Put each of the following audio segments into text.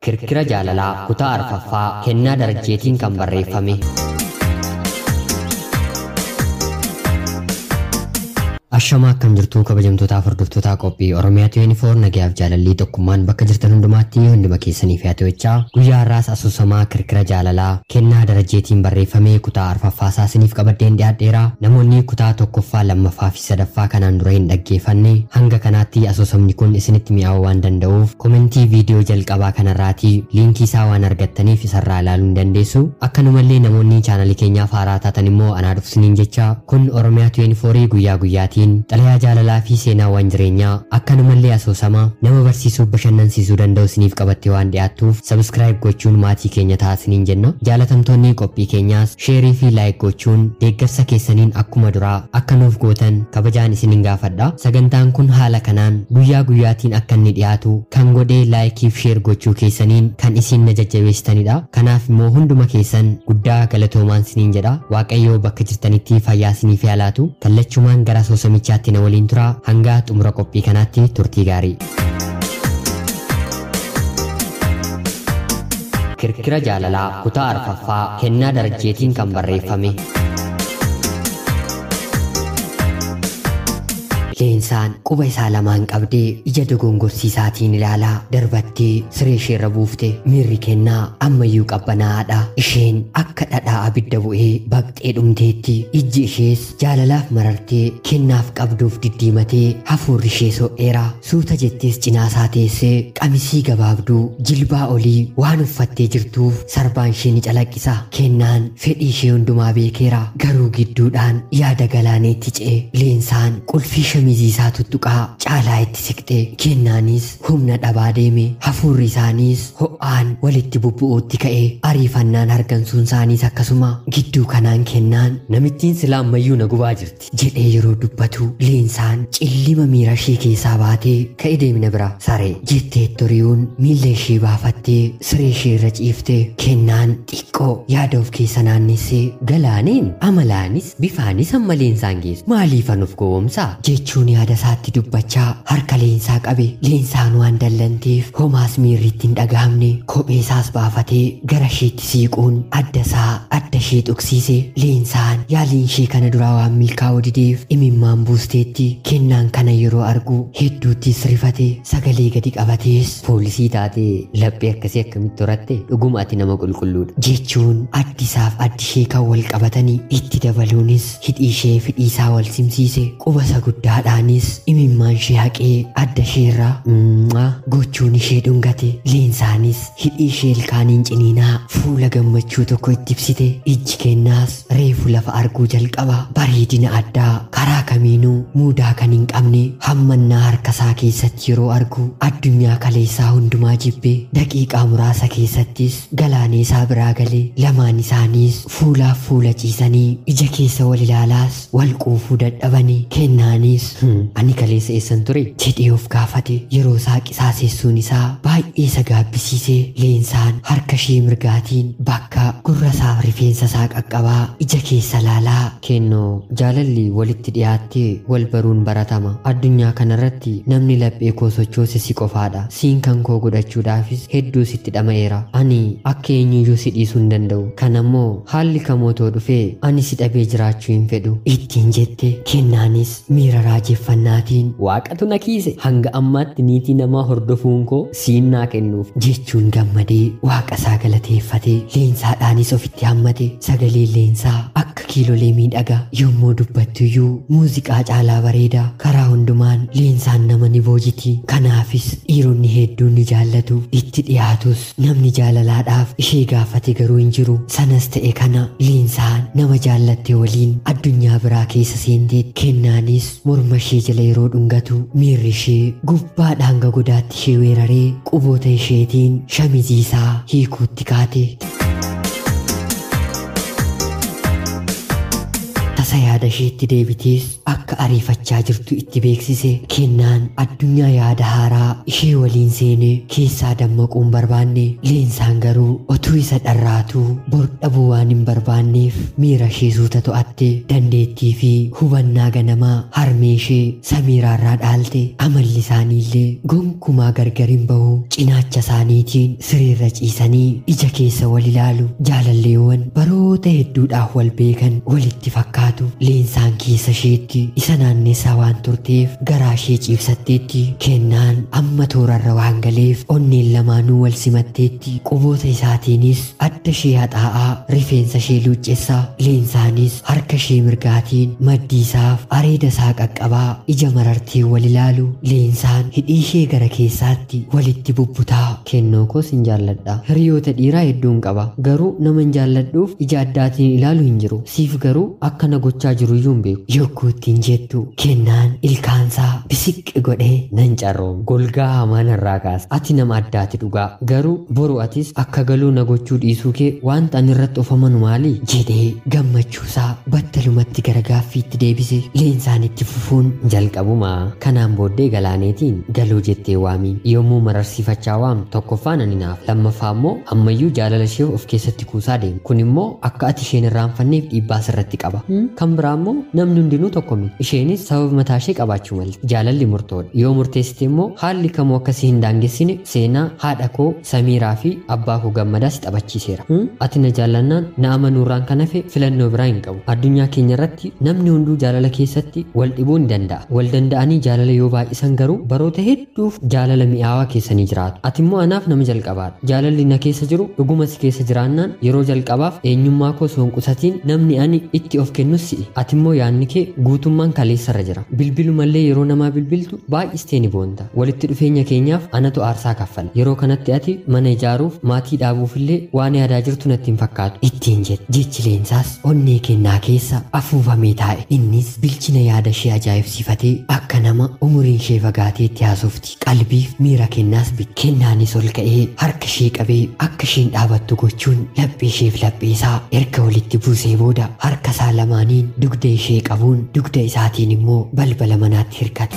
Kirkira jaalalaa kutaa arfaffaa kennaa darajjeetiin kan barreeffame. Ashama akkam jirtu kabajamtoota hordoftoota qophii Oromiyaa 24 nagayaaf jaalalli tokkummaan bakka jirtan hundumaatti hunduma keessaniif yaa ta'echaa guyyaa har'aas asoosamaa kirkira jaalalaa kennaa darajjeetiin barreeffame kutaa arfaffaa isiniif qabaddeen dhiyaadheera. Namoonni kutaa tokkoffaa lammaffaa fi sadaffaa kanaan dura hin dhaggeeffanne hanga kanaatti asoosamni kun isinitti mi'aawuu waan danda'uuf komentii viidiyoo jalqabaa kanarraatii liinkii isaa waan argattaniif isarraa ilaaluu hin dandeessu. Akkanumallee namoonni chaanalii keenyaaf haaraa taatan immoo anaa dhufsiniin jecha kun Oromiyaa 24 guyyaa guyyaatiin xalayaa jaalalaa fi seenaawwan jireenyaa akkanumallee asoosama nama barsiisuuf bashannansiisuu danda'u isiniif qabattee waan dhiyaattuuf sabskiraayib gochuun maatii keenya ta'aa isiniin jenna. Jaalatamtoonni qophii keenyaas sheerii fi laayik gochuun deeggarsa keessaniin akkuma duraa akka nuuf gootan kabajaan isiniin gaafadha. Sagantaan kun haala kanaan guyyaa guyyaatiin akka inni dhiyaatu kan godhee laayikii fi sheer gochuu keessaniin kan isin na jajjabeessitanidha. Kanaaf immoo hunduma keessan guddaa galatoomaan isiniin jedha. Waaqayyoo bakka jirtanitti fayyaa isiniif haa laatu. Kallachumaan gara soosamichaatti na waliin tura hanga xumura qophii kanaatti turtii gaarii. Kirkira jaalalaa kutaa arfaffaa kennaa darajjeetiin kan barreeffame. Leensaan quba isaa lamaan qabdee ija dogongorsiisaatiin ilaalaa darbattee siree isheerra buufte miirri kennaa ammayyuu qabbanaa'aadha. Isheen akka dhadhaa abidda bu'ee baqxee dhumteetti ijji ishees jaalalaaf marartee kennaaf qabduuf diddiimatee hafuurri ishee so'eera. Suuta jettees cinaasaa teessee qamisii gabaabduu jilbaa olii waan uffattee jirtuuf sarbaan ishee ni calaqqisa. Kennaan fedhii ishee hundumaa beekeera garuu gidduudhaan yaada galaaneetti ce'e. Leensaan qulfii shamizii isaa tuttuqaa caalaa itti siqxe. Kennaanis humna dhabaa deeme. Hafuurri isaaniis ho'aan walitti bubbu'uutti ka'e. Ariifannaan hargansuun isaaniis akkasuma. Gidduu kanaan kennaan namittiin silaa ammayyuu na gubaa jirti jedhee yeroo dubbatu Leensaan cillima miira ishee keessaa baatee ka'e deemna bira saree jettee toriyuun miilla ishee baafattee siree ishee irra ciifte. Kennaan xiqqoo yaada of keessa naannessee galaaniin amalaanis bifaanis amma Leensaan geessu maaliifan of gowwomsaa jechuun yaada isaatti dubbachaa harka Leensaa qabe. Leensaan waan dallanteef homaas miirri itti hin dhagahamne. Kophee isaas baafatee gara isheetti siiquun adda ishee tuqsiise. Leensaan yaaliin ishee kana duraa waan milkaa'uu dideef imimmaan buusteetti. Kennaan kana yeroo argu hedduuttis rifate. Sagalee gadi qabatees poolisii taatee laphee akkasii akkamitti horatte dhuguma ati nama qulqulluudha jechuun addisaaf addi ishee kan wal qabatanii itti dabaluunis hidhii ishee fidhii isaa wal simsiise. Qubasa guddaadhaanis imimmaan ishee haqee adda isheerraa gochuun ishee dhungate. Leensaanis hidhii ishee ilkaaniin ciniinaa fuula gammachuu tokko itti ibsite. Ijji kennaas reefu lafa arguu jalqaba. Bareedina addaa karaa kamiinuu muudaa kan hin qabne hammannaa harkasaa keessatti yeroo argu addunyaa kaleessaa hundumaa jibbe. Daqiiqaa muraasa keessattis galaanee isaa biraa galee lamaan isaaniis fuulaaf fuula ciisanii ija keessa wal ilaalaas wal quufuu dadhabanii. Kennaanis ani kaleessa eessan ture jedhee of gaafate. Yeroo isaa qisaasessuun isaa baay'ee isa gaabbisiise. Leensaan harka ishee mirgaatiin bakka gurra isaa rifeensa isaa qaqqabaa ija keessa laalaa. Kennoo jaalalli walitti dhiyaattee wal baruun baratama. Addunyaa kanarratti namni laphee koo sochoose si qofaadha. Siin kan koo godhachuudhaafis hedduu sitti dhama'eera. Ani akka eenyuyyuu si dhiisuu hin danda'u. Kanammoo haalli kamootoo dhufee ani si dhabee jiraachuu hin fedhu ittiin jette. Kennaanis miira raajeffannaatiin waaqatu na kiise hanga ammaatti niitii namaa hordofuun koo siin naa kennuuf jechuun gammadee waaqa isaa galateeffate. Leensaadhaanis ofitti hammate. Sagaleen Leensaa akka kiilolee miidhaga yommuu dubbattuyyuu muuziqaa caalaa bareeda. Karaa hundumaan Leensaan nama ni boojiti. Kanaafis dhiironni hedduun ni jaallatu. Itti dhiyaatus namni jaalalaadhaaf ishee gaafate garuu hin jiru. Sanas ta'e kana Leensaan nama jaallatte waliin addunyaa biraa keessa seenteet. Kennaanis morma ishee jala yeroo dhungatu miirri ishee gubbaadhaan hanga godaatti ishee weeraree quboota isheetiin shamizii isaa hiikuutti kaate. tasa yaada isheetti deebitees akka ariifachaa jirtu itti beeksise. Kennaan addunyaa yaada haaraa ishee waliin seenee keessaa dammaquun barbaanne. Leensaan garuu otuu isa dharraatuu bor dhabuu waan hin barbaanneef miira ishee suuta to'atte. Dandeettii fi hubannaa ganamaa harmee ishee Samiiraarraa dhaalte. Amalli isaaniillee gonkumaa gargar hin bahu. Cinaacha isaaniitiin siriirra ciisanii ija keessa wal ilaalu. Jaalalleewwan baroota hedduudhaaf wal beekan walitti fakkaatu. Leensaan keessa isheetti isa naannessaa waan turteef garaa ishee ciibsatteetti. Kennaan amma toorarra waan galeef onneen lamaanuu wal simatteetti. Quboota isaatiinis adda ishee haxaa'aa rifeensa ishee luuccessaa. Leensaanis harka ishee mirgaatiin maddii isaaf areeda isaa qaqqabaa ija marartee wal ilaalu. Leensaan hidhii ishee gara keessaatti walitti bubbutaa. Kennoo koos hin jaalladha. Hiriyoota dhiiraa hedduun qaba. Garuu nama hin jaalladhuuf ija addaatiin ilaalu hin jiru. Siif garuu akkana gochaa jiru iyyuu hin beeku. Yogguu ittiin jettu Kennaan ilkaansaa bisiqqi godhee nan carroom. Golgaa hamaan irraa kaasa. Ati nama addaati dhugaa. Garuu boru atis akka galuu na gochuu dhiisuu kee wanta ani irratti ofamanu maali? Jedhee gammachuusaa battalumatti gara gaaffiitti deebise. Leensaan itti fufuun jalqabuma kanaan booddee galaaneetiin galuu jettee waamiin. Yommuu mararsiifachaa waam tokkoffaan ani naaf. Lammaffaa immoo ammayyuu jaalala ishee of keessatti kuusaa deema. Kun immoo akka ati isheen irraanfanneef dhiibbaa sirratti qaba. Kan biraa immoo namni hundinuu tokko miti. Isheenis sababa mataa ishee qabaachuu malti. Jaalalli murtoodha. Yoo murteessite immoo haalli kamuu akkasii hin daangessine seenaa haadha koo Samiiraa fi abbaa koo Gammadaa si taphachiiseera. Ati na jaallannaan na amanuurraan kan hafe filannoo biraa hin qabu. Addunyaa keenya irratti namni hunduu jaalala keessatti wal dhibuu ni danda'a. Wal danda'anii jaalala yoo baay'isan garuu baroota hedduuf jaalala mi'aawaa keessanii jiraatu. Ati immoo anaaf nama jalqabaadha. Jaalalli na keessa jiru dhuguma si keessa jiraannaan yeroo jalqabaaf eenyummaa koo osoo hin qusatiin namni ani itti of kennus si'i. Ati immoo yaadni kee guutummaan kaleessarra jira. Bilbilumallee yeroo namaa bilbiltu baay'istee ni boonta. Walitti dhufeenya keenyaaf anatu aarsaa kaffala. Yeroo kanatti ati mana ijaaruuf maatii dhaabuufillee waan yaadaa jirtu natti hin fakkaatu. Ittiin jechi Leensaas onnee kennaa keessa afuufamee taa'e. Innis bilchina yaada ishee ajaa'ibsiifatee akka nama umuriin ishee fagaateetti haasofti. Qalbiif miira kennaas bitte. Kennaanis ol ka'ee harka ishee qabee akka isheen dhaabattu gochuun laphee isheef laphee isaa erga walitti buusee booda harka isaa lamaaniin dugda ishee qabuun dugda isaatiin immoo balbala manaatti hirkate.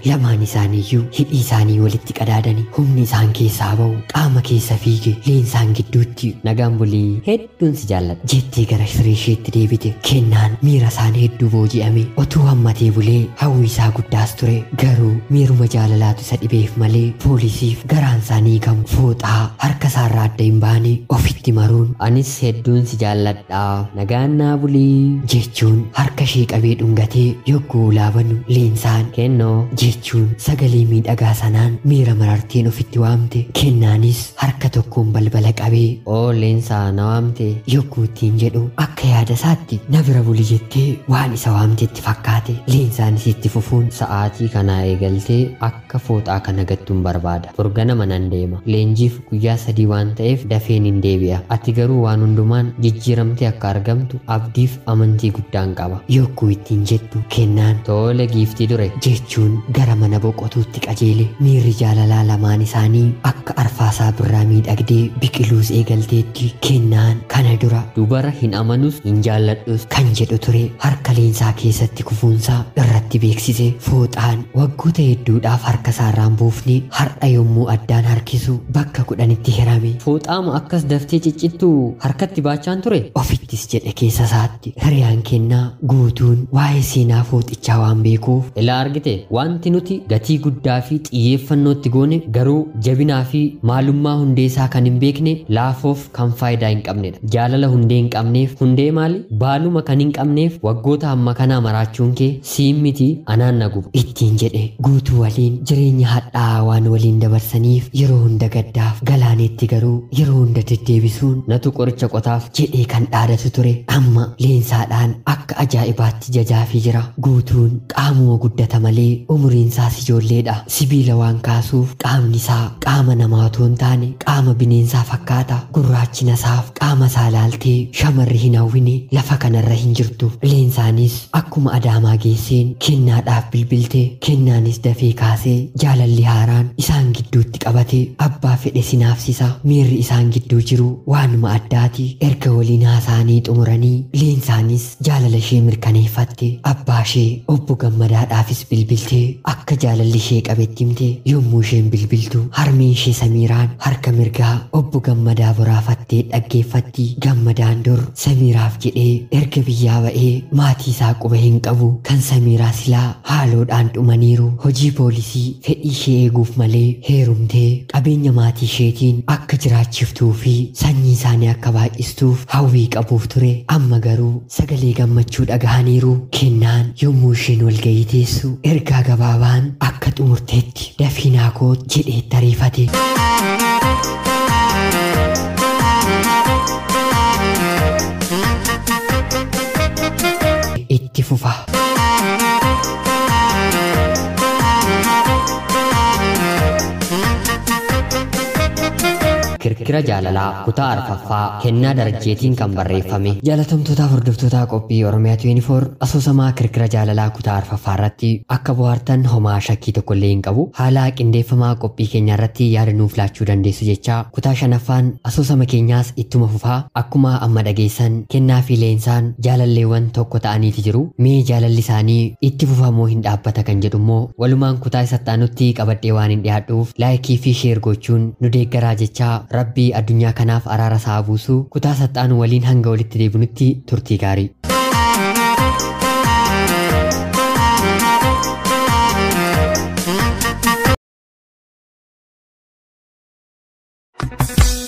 Lamaan isaaniiyyuu hidhii isaanii walitti qadaadanii humni isaan keessaa ba'u qaama keessa fiige. Leensaan gidduutti nagaan bulii hedduun si jaalladha jettee gara siree isheetti deebite. Kennaan miira isaanii hedduu booji'ame otuu hammatee bulee hawwi isaa guddaas ture. Garuu miiruma jaalalaatu isa dhibeef malee poolisiif garaan isaanii gamu fooxaa harka isaarraa adda hin baane ofitti maruun anis hedduun si jaalladha nagaan naa bulii jechuun harka ishee qabee dhungatee yogguu laabanu Leensaan kennoo jechuun sagalee miidhagaa sanaan miira mararteen ofitti waamte. Kennaanis harka tokkoon balbala qabee oo Leensaa na waamte yogguu ittiin jedhu akka yaada isaatti na bira buli jettee waan isa waamtetti fakkaate. Leensaanis itti fufuun sa'aatii kanaa eegaltee akka fooxaa kana gattuun barbaada. Ganama nan deema. Leenjiif guyyaa 3 waan ta'eef dafeen hin deebi'a. Ati garuu waan hundumaan jijjiiramtee akka argamtu abdiif amantii guddaan qaba yogguu ittiin jettu. Kennaan tole giiftii dure jechuun gara mana boqotuutti qajeele. Miirri jaalalaa lamaan isaanii akka arfaasaa birraa miidhagdee biqiluus eegalteetti. Kennaan kana dura dubara hin amanus hin jaalladhus kan jedhu ture harka Leensaa keessatti kufuunsaa irratti beeksise. Fooxaan waggoota hedduudhaaf harka isaarraan buufne har'a yommuu addaan harkisu bakka 10tti hirame. Fooxaama akkas daftee ciccittu harkatti baachaan ture ofittis jedhe keessa isaatti. Hiriyaan Kennaa guutuun waa'ee seenaa fooxichaa waan beekuuf ilaa argite wanti nuti gatii guddaa fi xiyyeeffannootti goone garuu jabinaa fi maalummaa hundeesaa kan hin beekne laafoof kan faayidaa hin qabnedha. Jaalala hundee hin qabneef hundee maali? Baaluma kan hin qabneef waggoota hamma kanaa maraachuun kee siin miti anaan na guba ittiin jedhe. Guutuu waliin jireenya hadhaa'aa waan waliin dabarsaniif yeroo hunda gaddaaf galaaneetti garuu yeroo hunda deddeebisuun natu qoricha qotaaf jedhee kan dhaadatu ture. Amma Leensaadhaan akka ajaa'ibaatti jajaafii jira. Guutuun qaamuma guddata malee umurii umriin isaas ijoolleedha. Sibiila waan kaasuuf qaamni isaa qaama namaa otoo hin taane qaama bineensaa fakkaata. Gurraachina isaaf qaama isaa laaltee shamarri hin hawwine lafa kanarra hin jirtu. Leensaanis akkuma adaamaa geesseen kennaadhaaf bilbilte. Kennaanis dafee kaasee jaalalli haaraan isaan gidduutti qabate abbaa fedhe sinaafsisa. Miirri isaan gidduu jiru waanuma addaati. Erga waliin haasa'anii xumuranii Leensaanis jaalala ishee mirkaneeffatte. Abbaa ishee obbo Gammadaadhaafis bilbiltee akka jaalalli ishee qabetti himte. Yommuu isheen bilbiltu harmeen ishee Samiiraan harka mirgaa obbo Gammadaa boraafattee dhaggeeffatti. Gammadaan dur Samiiraaf jedhee erga biyyaa ba'ee maatii isaa quba hin qabu. Kan Samiiraa silaa haaloodhaan dhumaniiru. Hojii poolisii fedhii ishee eeguuf malee heerumtee qabeenya maatii isheetiin akka jiraachiftuu fi sanyii isaanii akka baay'istuuf hawwii qabuuf ture. Amma garuu sagalee gammachuu dhagahaniiru. Kennaan yommuu isheen walgahii teessu ergaa gabaabaan akka xumurteetti dafii naa koot jedhee ariifate. Itti fufa. Kirkira jaalalaa kutaa arfaffaa kennaa darajjeetiin kan barreeffame. Jaalatamtootaaf hordoftoota qophii Oromiyaa 24 asoosamaa kirkira jaalalaa kutaa arfaffaa irratti akka bohaartan homaa shakkii tokko illee hin qabu. Haala qindeeffamaa qophii keenya irratti yaada nuuf laachuu dandeessu jecha kutaa shanaffaan asoosama keenyaas ittuma fufaa. Akkuma amma dhageessan kennaa fi leensaan jaalalleewwan tokko ta'aniiti jiru. Mee jaalalli isaanii itti fufamoo hin dhaabbata kan jedhu immoo walumaan kutaa isattaanutti qabadhee waan hin dhiyaadhuuf laayikii fi sheer gochuun nu deeggaraa jecha Rabbii addunyaa kanaaf araara isaa buusu. Kutaa saxxaanu waliin hanga walitti deebinutti turtii gaarii.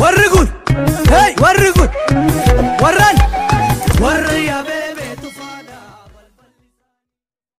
Warri kun! Hey! Warri kun!